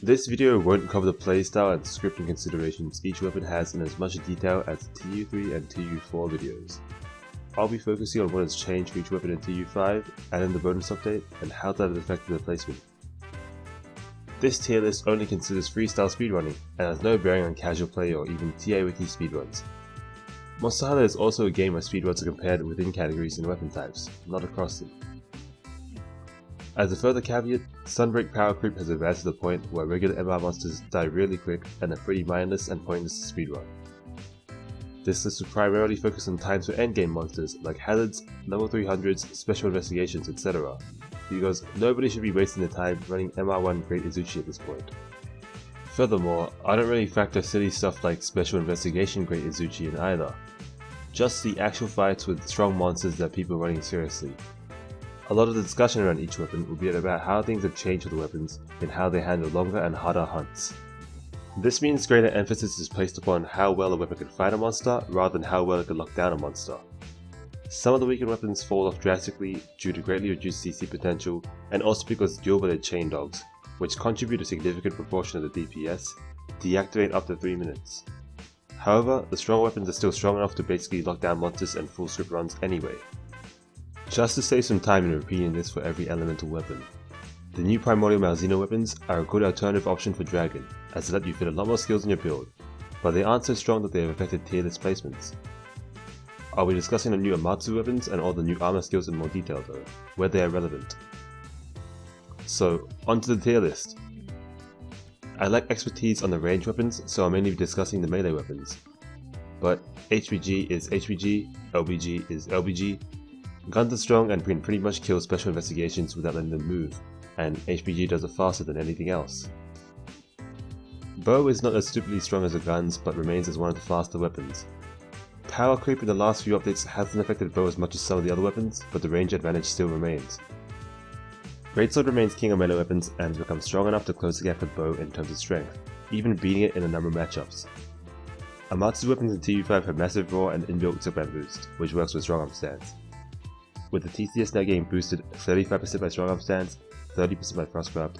This video won't cover the playstyle and scripting considerations each weapon has in as much detail as the TU3 and TU4 videos. I'll be focusing on what has changed for each weapon in TU5 and in the bonus update, and how that has affected the placement. This tier list only considers freestyle speedrunning and has no bearing on casual play or even TA wiki speedruns. Monster Hunter is also a game where speedruns are compared within categories and weapon types, not across them. As a further caveat, sunbreak power creep has advanced to the point where regular MR monsters die really quick and are pretty mindless and pointless to speedrun. This list will primarily focus on times for endgame monsters like hazards, level 300s, special investigations, etc. because nobody should be wasting their time running MR1 Great Izuchi at this point. Furthermore, I don't really factor silly stuff like special investigation Great Izuchi in either, just the actual fights with strong monsters that people are running seriously. A lot of the discussion around each weapon will be about how things have changed with the weapons and how they handle longer and harder hunts. This means greater emphasis is placed upon how well a weapon can fight a monster rather than how well it can lock down a monster. Some of the weakened weapons fall off drastically due to greatly reduced CC potential, and also because dual-bladed chain dogs, which contribute a significant proportion of the DPS, deactivate after 3 minutes. However, the stronger weapons are still strong enough to basically lock down monsters and full script runs anyway. Just to save some time in repeating this for every elemental weapon, the new Primordial Malzeno weapons are a good alternative option for Dragon, as they let you fit a lot more skills in your build, but they aren't so strong that they have affected tier list placements. I'll be discussing the new Amatsu weapons and all the new armor skills in more detail though, where they are relevant. So, onto the tier list. I lack expertise on the range weapons, so I'll mainly be discussing the melee weapons. But HPG is HPG, LBG is LBG, guns are strong and can pretty much kill special investigations without letting them move, and HPG does it faster than anything else. Bow is not as stupidly strong as the guns, but remains as one of the faster weapons. Power creep in the last few updates hasn't affected bow as much as some of the other weapons, but the range advantage still remains. Greatsword remains king of melee weapons and has become strong enough to close the gap with bow in terms of strength, even beating it in a number of matchups. Amatsu's weapons in TU5 have massive raw and inbuilt silkband boost, which works with strong arm stance. With the TCS now getting boosted 35% by strong arm stance, 30% by frostcraft,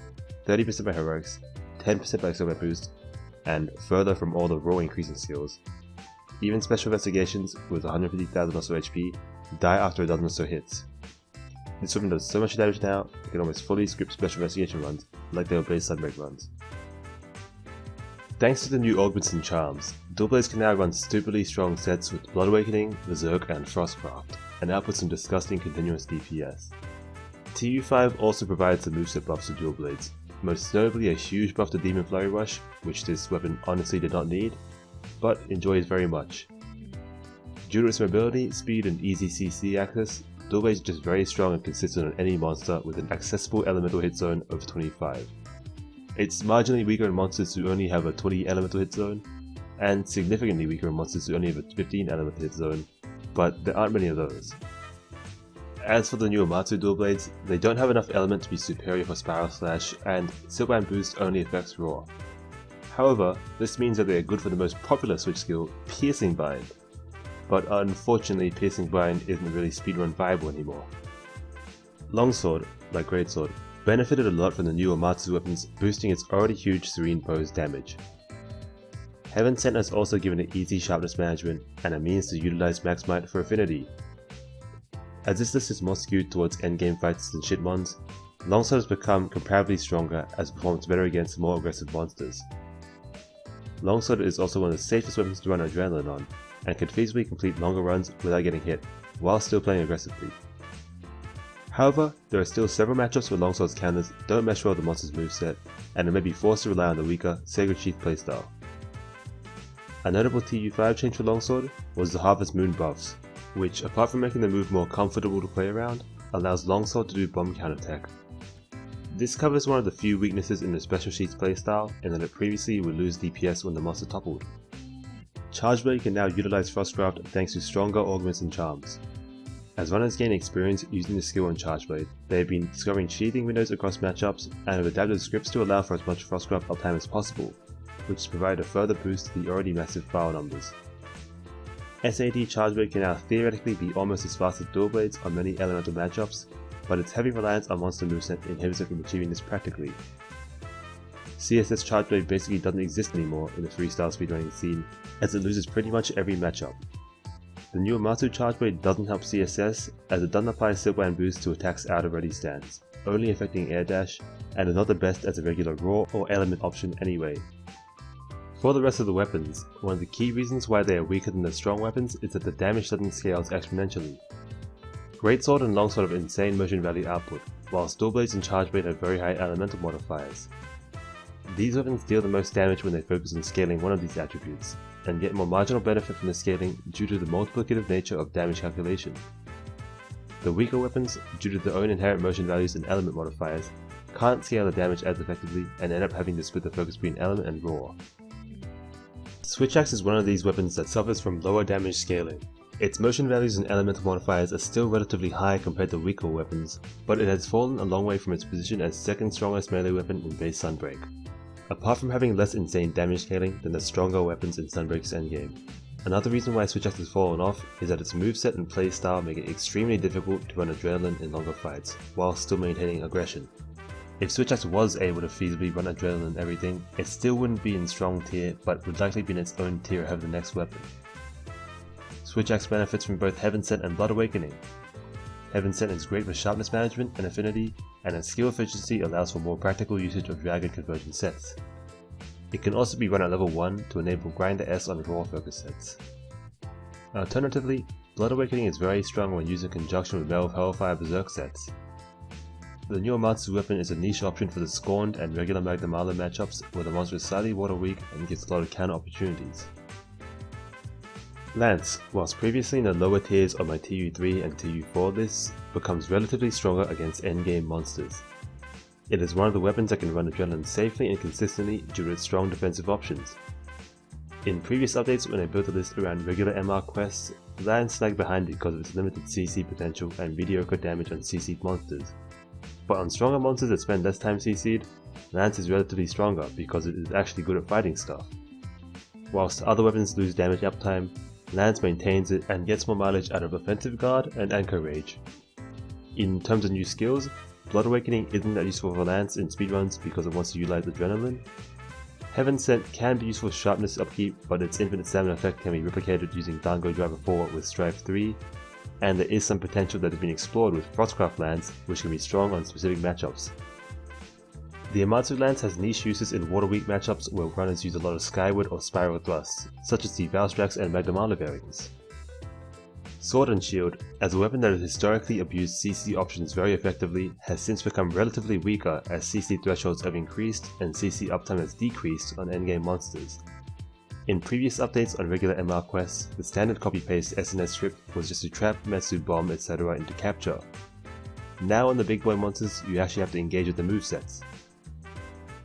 30% by heroics, 10% by silkband boost, and further from all the raw increasing skills. Even special investigations with 150,000 or so HP die after a dozen or so hits. This weapon does so much damage now, it can almost fully script special investigation runs, like they obey sunbreak runs. Thanks to the new augments and charms, dual blades can now run stupidly strong sets with Blood Awakening, Berserk, and Frostcraft, and output some disgusting continuous DPS. TU5 also provides some moveset buffs to dual blades, most notably a huge buff to Demon Flurry Rush, which this weapon honestly did not need, but enjoys very much. Due to its mobility, speed, and easy CC access, dual blades are just very strong and consistent on any monster with an accessible elemental hit zone of 25. It's marginally weaker in monsters who only have a 20 elemental hit zone, and significantly weaker in monsters who only have a 15 elemental hit zone, but there aren't many of those. As for the new Amatsu dual blades, they don't have enough element to be superior for Spiral Slash, and Silkband Boost only affects Raw. However, this means that they are good for the most popular switch skill, Piercing Bind. But unfortunately, Piercing Bind isn't really speedrun viable anymore. Longsword, like Greatsword, benefited a lot from the new Amatsu weapons boosting its already huge Serene Pose damage. Heaven Sent has also given it easy sharpness management and a means to utilize Max Might for affinity. As this list is more skewed towards endgame fights than shitmons, Longsword has become comparably stronger as it performs better against more aggressive monsters. Longsword is also one of the safest weapons to run Adrenaline on, and can feasibly complete longer runs without getting hit, while still playing aggressively. However, there are still several matchups where Longsword's counters don't mesh well with the monster's moveset, and it may be forced to rely on the weaker Sacred Sheath playstyle. A notable TU5 change for Longsword was the Harvest Moon buffs, which, apart from making the move more comfortable to play around, allows Longsword to do bomb counterattack. This covers one of the few weaknesses in the Special Sheath's playstyle, in that it previously would lose DPS when the monster toppled. Chargeblade can now utilize Frostcraft thanks to stronger augments and charms. As runners gain experience using the skill on Chargeblade, they have been discovering sheathing windows across matchups and have adapted scripts to allow for as much Frostcraft uptime as possible, which has provided a further boost to the already massive file numbers. SAD Chargeblade can now theoretically be almost as fast as dual blades on many elemental matchups, but its heavy reliance on monster moveset inhibits it from achieving this practically. CSS charge blade basically doesn't exist anymore in the freestyle speedrunning scene, as it loses pretty much every matchup. The new Amatsu charge blade doesn't help CSS, as it doesn't apply silkbind boost to attacks out of ready stance, only affecting air dash, and is not the best as a regular raw or element option anyway. For the rest of the weapons, one of the key reasons why they are weaker than the strong weapons is that the damage doesn't scale exponentially. Greatsword and longsword have insane motion value output, while dual blades and charge blade have very high elemental modifiers. These weapons deal the most damage when they focus on scaling one of these attributes, and get more marginal benefit from the scaling due to the multiplicative nature of damage calculation. The weaker weapons, due to their own inherent motion values and element modifiers, can't scale the damage as effectively and end up having to split the focus between element and raw. Switch Axe is one of these weapons that suffers from lower damage scaling. Its motion values and elemental modifiers are still relatively high compared to weaker weapons, but it has fallen a long way from its position as second strongest melee weapon in base Sunbreak. Apart from having less insane damage scaling than the stronger weapons in Sunbreak's endgame. Another reason why Switch Axe has fallen off is that its moveset and playstyle make it extremely difficult to run adrenaline in longer fights, while still maintaining aggression. If Switch Axe was able to feasibly run adrenaline and everything, it still wouldn't be in strong tier, but would likely be in its own tier ahead of the next weapon. Switch Axe benefits from both Heaven Sent and Blood Awakening. Heaven Sent is great for sharpness management and affinity, and its skill efficiency allows for more practical usage of dragon conversion sets. It can also be run at level 1 to enable Grinder S on raw focus sets. Alternatively, Blood Awakening is very strong when used in conjunction with Veil of Hellfire Berserk sets. The new Amatsu weapon is a niche option for the Scorned and regular Magnum Arlo matchups where the monster is slightly water weak and gets a lot of counter opportunities. Lance, whilst previously in the lower tiers of my TU3 and TU4 lists, becomes relatively stronger against endgame monsters. It is one of the weapons that can run adrenaline safely and consistently due to its strong defensive options. In previous updates when I built a list around regular MR quests, Lance lagged behind because of its limited CC potential and mediocre damage on CC'd monsters. But on stronger monsters that spend less time CC'd, Lance is relatively stronger because it is actually good at fighting stuff. Whilst other weapons lose damage uptime, Lance maintains it and gets more mileage out of Offensive Guard and Anchor Rage. In terms of new skills, Blood Awakening isn't that useful for Lance in speedruns because it wants to utilize Adrenaline. Heaven Sent can be useful for sharpness upkeep, but its infinite stamina effect can be replicated using Dango Driver 4 with Strife 3, and there is some potential that has been explored with Frostcraft Lance, which can be strong on specific matchups. The Amatsu Lance has niche uses in water weak matchups where runners use a lot of Skyward or Spiral thrusts, such as the Valstrax and Magnum Arlo variants. Sword and Shield, as a weapon that has historically abused CC options very effectively, has since become relatively weaker as CC thresholds have increased and CC uptime has decreased on endgame monsters. In previous updates on regular MR quests, the standard copy-paste SNS script was just to trap, Metsu, bomb, etc. into capture. Now on the big boy monsters, you actually have to engage with the movesets.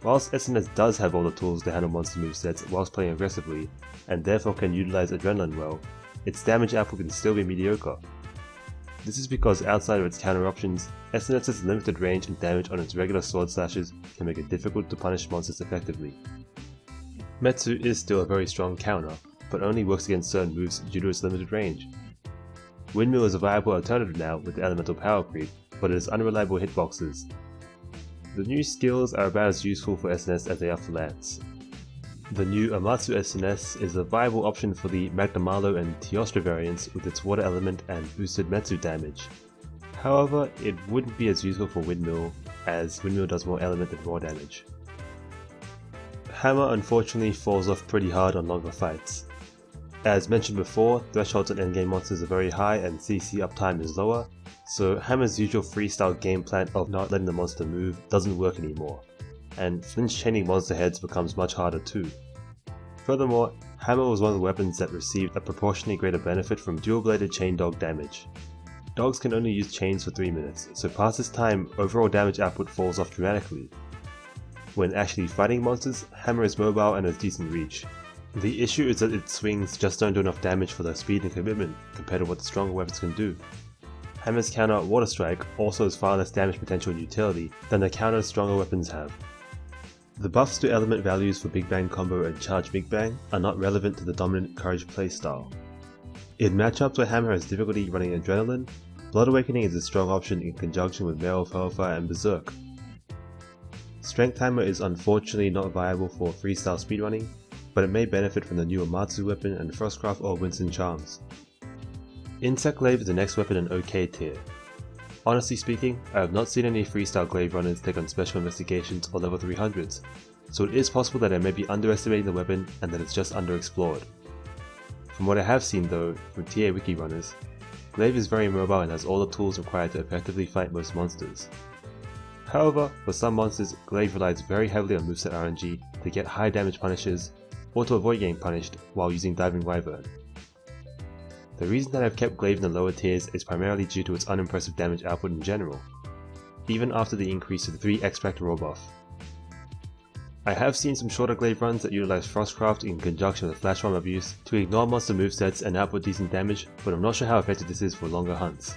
Whilst SNS does have all the tools to handle monster movesets whilst playing aggressively, and therefore can utilize Adrenaline well, its damage output can still be mediocre. This is because outside of its counter options, SNS's limited range and damage on its regular sword slashes can make it difficult to punish monsters effectively. Metsu is still a very strong counter, but only works against certain moves due to its limited range. Windmill is a viable alternative now with the elemental power creep, but it has unreliable hitboxes. The new skills are about as useful for SNS as they are for Lance. The new Amatsu SNS is a viable option for the Magnum Arlo and Teostra variants with its water element and boosted Metsu damage. However, it wouldn't be as useful for Windmill, as Windmill does more element than raw damage. Hammer unfortunately falls off pretty hard on longer fights. As mentioned before, thresholds on endgame monsters are very high and CC uptime is lower, so Hammer's usual freestyle game plan of not letting the monster move doesn't work anymore, and flinch chaining monster heads becomes much harder too. Furthermore, Hammer was one of the weapons that received a proportionally greater benefit from dual-bladed chain dog damage. Dogs can only use chains for 3 minutes, so past this time, overall damage output falls off dramatically. When actually fighting monsters, Hammer is mobile and has decent reach. The issue is that its swings just don't do enough damage for their speed and commitment compared to what the stronger weapons can do. Hammer's counter Water Strike also has far less damage potential and utility than the counters stronger weapons have. The buffs to element values for Big Bang Combo and Charge Big Bang are not relevant to the dominant Courage playstyle. In matchups where Hammer has difficulty running Adrenaline, Blood Awakening is a strong option in conjunction with Veil of Hellfire and Berserk. Strength Hammer is unfortunately not viable for freestyle speedrunning, but it may benefit from the new Amatsu weapon and Frostcraft or Winston charms. Insect Glaive is the next weapon in OK tier. Honestly speaking, I have not seen any freestyle glaive runners take on special investigations or level 300s, so it is possible that I may be underestimating the weapon and that it's just underexplored. From what I have seen though, from TA Wiki runners, Glaive is very mobile and has all the tools required to effectively fight most monsters. However, for some monsters, Glaive relies very heavily on moveset RNG to get high damage punishes, or to avoid getting punished while using Diving Wyvern. The reason that I've kept Glaive in the lower tiers is primarily due to its unimpressive damage output in general, even after the increase to the 3 Extract Raw buff. I have seen some shorter Glaive runs that utilize Frostcraft in conjunction with Flash Bomb abuse to ignore monster movesets and output decent damage, but I'm not sure how effective this is for longer hunts.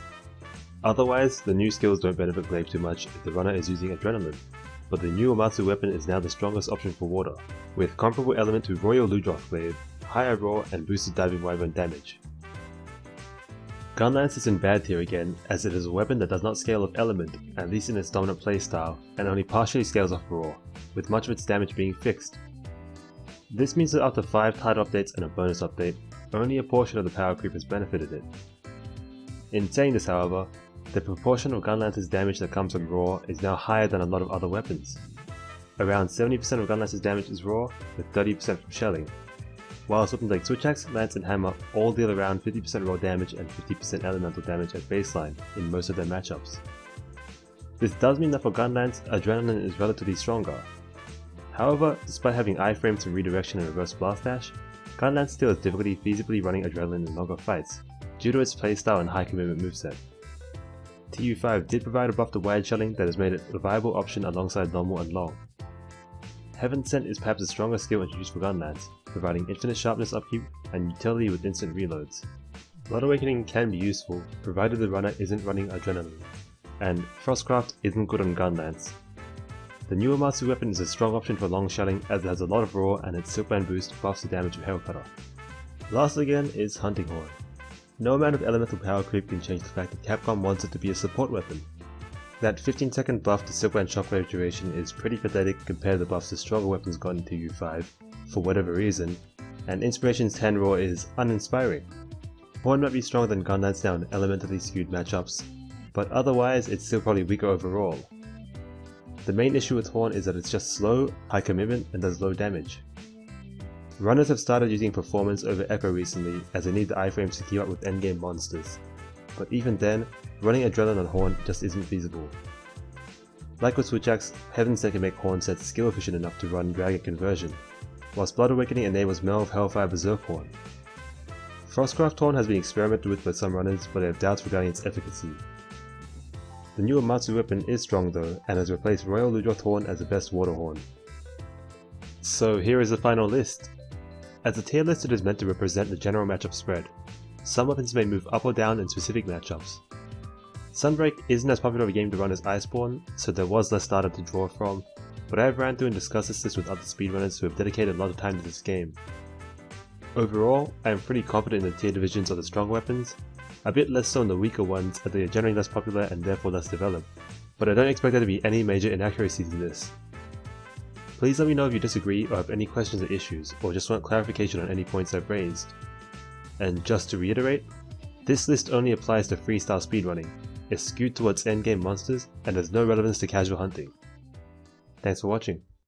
Otherwise, the new skills don't benefit Glaive too much if the runner is using Adrenaline, but the new Amatsu weapon is now the strongest option for water, with comparable element to Royal Ludroth Glaive, higher raw and boosted Diving Wyvern damage. Gunlance is in bad tier again, as it is a weapon that does not scale off element, at least in its dominant playstyle, and only partially scales off raw, with much of its damage being fixed. This means that after 5 title updates and a bonus update, only a portion of the power creep has benefited it. In saying this however, the proportion of Gunlance's damage that comes from raw is now higher than a lot of other weapons. Around 70% of Gunlance's damage is raw, with 30% from shelling, whilst weapons like Switch Axe, Lance and Hammer all deal around 50% raw damage and 50% elemental damage at baseline in most of their matchups. This does mean that for Gunlance, Adrenaline is relatively stronger. However, despite having iframes from redirection and reverse blast dash, Gunlance still has difficulty feasibly running Adrenaline in longer fights, due to its playstyle and high commitment moveset. TU5 did provide a buff to wide shelling that has made it a viable option alongside normal and long. Heaven Sent is perhaps the strongest skill introduced for Gunlance, providing infinite sharpness upkeep and utility with instant reloads. Blood Awakening can be useful, provided the runner isn't running Adrenaline, and Frostcraft isn't good on Gunlance. The new Amatsu weapon is a strong option for long shelling as it has a lot of raw and its Silkband boost buffs the damage of Hellcutter. Last again is Hunting Horn. No amount of elemental power creep can change the fact that Capcom wants it to be a support weapon. That 15-second buff to Silkband Shockwave duration is pretty pathetic compared to the buffs to stronger weapons got in TU5, for whatever reason, and Inspiration's 10 raw is uninspiring. Horn might be stronger than Gunlance now in elementally skewed matchups, but otherwise it's still probably weaker overall. The main issue with Horn is that it's just slow, high commitment, and does low damage. Runners have started using Performance over Echo recently as they need the iframes to keep up with endgame monsters, but even then, running Adrenaline on Horn just isn't feasible. Like with Switch Axe, Heaven Sent can make Horn sets skill efficient enough to run Dragon Conversion, whilst Blood Awakening enables Mellow of Hellfire Berserk Horn. Frostcraft Horn has been experimented with by some runners, but they have doubts regarding its efficacy. The new Amatsu weapon is strong though, and has replaced Royal Ludroth Horn as the best water horn. So here is the final list. As a tier list, it is meant to represent the general matchup spread. Some weapons may move up or down in specific matchups. Sunbreak isn't as popular of a game to run as Iceborne, so there was less data to draw from, but I have ran through and discussed this list with other speedrunners who have dedicated a lot of time to this game. Overall, I am pretty confident in the tier divisions of the strong weapons, a bit less so in the weaker ones as they are generally less popular and therefore less developed, but I don't expect there to be any major inaccuracies in this. Please let me know if you disagree or have any questions or issues, or just want clarification on any points I've raised. And just to reiterate, this list only applies to freestyle speedrunning, is skewed towards endgame monsters, and has no relevance to casual hunting. Thanks for watching.